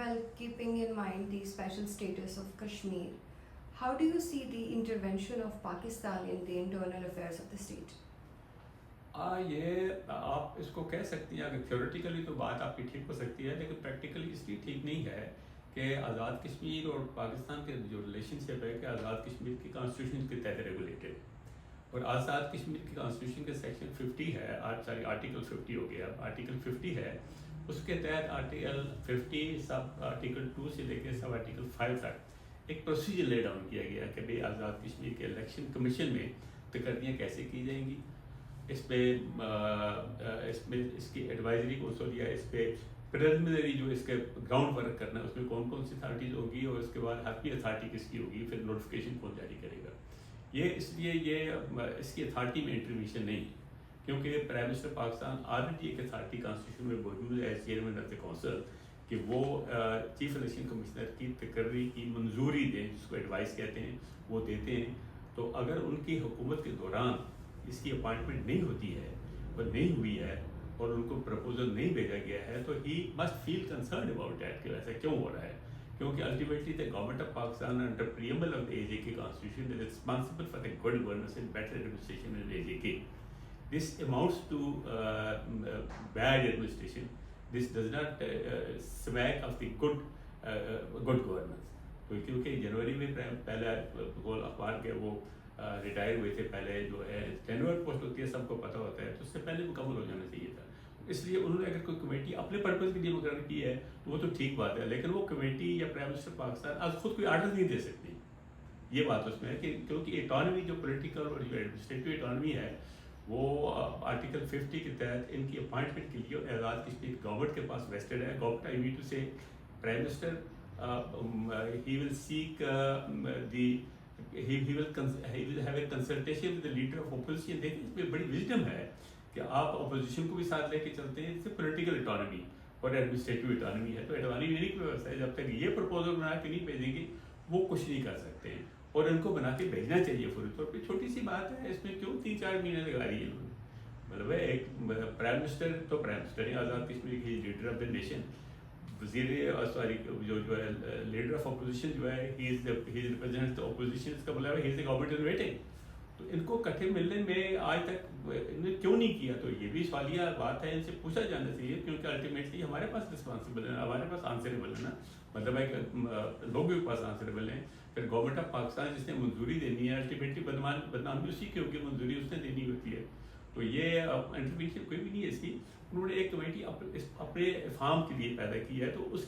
Well, keeping in mind the special status of Kashmir, how do you see the intervention of Pakistan in the internal affairs of the state? یہ آپ اس کو کہہ سکتی ہیں، اگر theoretically تو بات آپ کی ٹھیک ہو سکتی ہے، لیکن پریکٹیکلی اس لیے ٹھیک نہیں ہے کہ آزاد کشمیر اور پاکستان کے جو ریلیشن شپ ہے کہ آزاد کشمیر کی کانسٹیٹیوشن کے تحت ریگولیٹڈ، اور آزاد کشمیر کی کانسٹیٹیوشن کے سیکشن 50 ہے، آرٹیکل 50 ہو گیا، اب آرٹیکل 50 ہے، اس کے تحت آرٹیکل 50 سب آرٹیکل 2 سے لے کے سب آرٹیکل 5 تک ایک پروسیجر لے ڈاؤن کیا گیا کہ بھئی آزاد کشمیر کے الیکشن کمیشن میں تقرریاں کیسے کی جائیں گی، اس پہ اس کی ایڈوائزری کو یا اس پہ پریلیمنری جو اس کے گراؤنڈ ورک کرنا ہے اس میں کون کون سی اتھارٹیز ہوگی، اور اس کے بعد حتمی اتھارٹی کس کی ہوگی، پھر نوٹیفیکیشن کون جاری کرے گا. یہ اس لیے یہ اس کی اتھارٹی میں انٹرمیشن نہیں، کیونکہ پرائم منسٹر پاکستان آلریڈی ایک اتھارٹی کانسٹیٹیوشن میں موجود ہے as chairman of the council کہ وہ چیف الیکشن کمشنر کی تقرری کی منظوری دیں، جس کو ایڈوائز کہتے ہیں، وہ دیتے ہیں. تو اگر ان کی حکومت کے دوران اس کی اپائنٹمنٹ نہیں ہوتی ہے اور نہیں ہوئی ہے اور ان کو پرپوزل نہیں بھیجا گیا ہے تو he must feel concerned about that کہ ایسا کیوں ہو رہا ہے، کیونکہ ultimately the government of Pakistan under preamble of the AJK constitution is responsible for the good governance and better administration in the AJK. This amounts to bad administration. This does not smack of the good governance. تو کیونکہ جنوری میں پہلے اخبار کے وہ retire ہوئے تھے، پہلے جو ہے ٹینور پوسٹ ہوتی ہے سب کو پتہ ہوتا ہے، تو اس سے پہلے مکمل ہو جانا چاہیے تھا. اس لیے انہوں نے اگر کوئی کمیٹی اپنے پرپز کے لیے مقرر کی ہے تو وہ تو ٹھیک بات ہے، لیکن وہ کمیٹی یا پرائم منسٹر پاکستان آج خود کوئی آرڈر نہیں دے سکتی. یہ بات اس میں ہے کہ کیونکہ اکانومی جو پولیٹیکل اور جو ایڈمنسٹریٹو اکانومی ہے وہ آرٹیکل 50 کے تحت ان کی اپائنٹمنٹ کے لیے آزاد کشمیر گورنمنٹ کے پاس ویسٹڈ ہے. گورنمنٹ آئی مین ٹو سے prime minister he will seek he will have a consultation with the leader of opposition. دیکھیں اس میں بڑی وزڈم ہے کہ آپ اپوزیشن کو بھی ساتھ لے کے چلتے ہیں. اس سے پولیٹیکل اکانومی اور ایڈمنسٹریٹو اکانومی ہے، تو ایڈوانی کی ویوستھا ہے جب تک یہ پرپوزل بنا کے نہیں بھیجیں گے وہ کچھ نہیں کر سکتے ہیں، اور ان کو بنا کے بھیجنا چاہیے فوری طور پہ. چھوٹی سی بات ہے، اس میں کیوں 3-4 مہینے لگا رہی ہے انہوں نے؟ مطلب ایک پرائم منسٹر تو پرائم منسٹر ہے آزاد کشمیر کی، لیڈر آف دا نیشن، وزیر سوری جو ہے لیڈر آف اپوزیشن جو ہے ہی از ریپرزینٹ دا اپوزیشن، اس کا مطلب ہے ہی از اے گورنمنٹ ان ویٹنگ. تو ان کو کٹھے ملنے میں آج تک انہوں نے کیوں نہیں کیا؟ تو یہ بھی سوالیہ بات ہے، ان سے پوچھا جانا چاہیے، کیونکہ الٹیمیٹلی ہمارے پاس رسپانسبل ہے، ہمارے پاس آنسریبل ہے نا. مطلب ہے کہ لوگ بھی پاس آنسریبل ہیں. پھر گورنمنٹ آف پاکستان جس نے منظوری دینی ہے الٹیمیٹلی بدنامی اسی کی ہوگی، منظوری اس نے دینی ہوتی ہے. تو یہ انٹرفیشن کوئی بھی نہیں ہے اس کی. انہوں نے ایک کمیٹی اپنے افہام کے لیے پیدا کی ہے، تو اس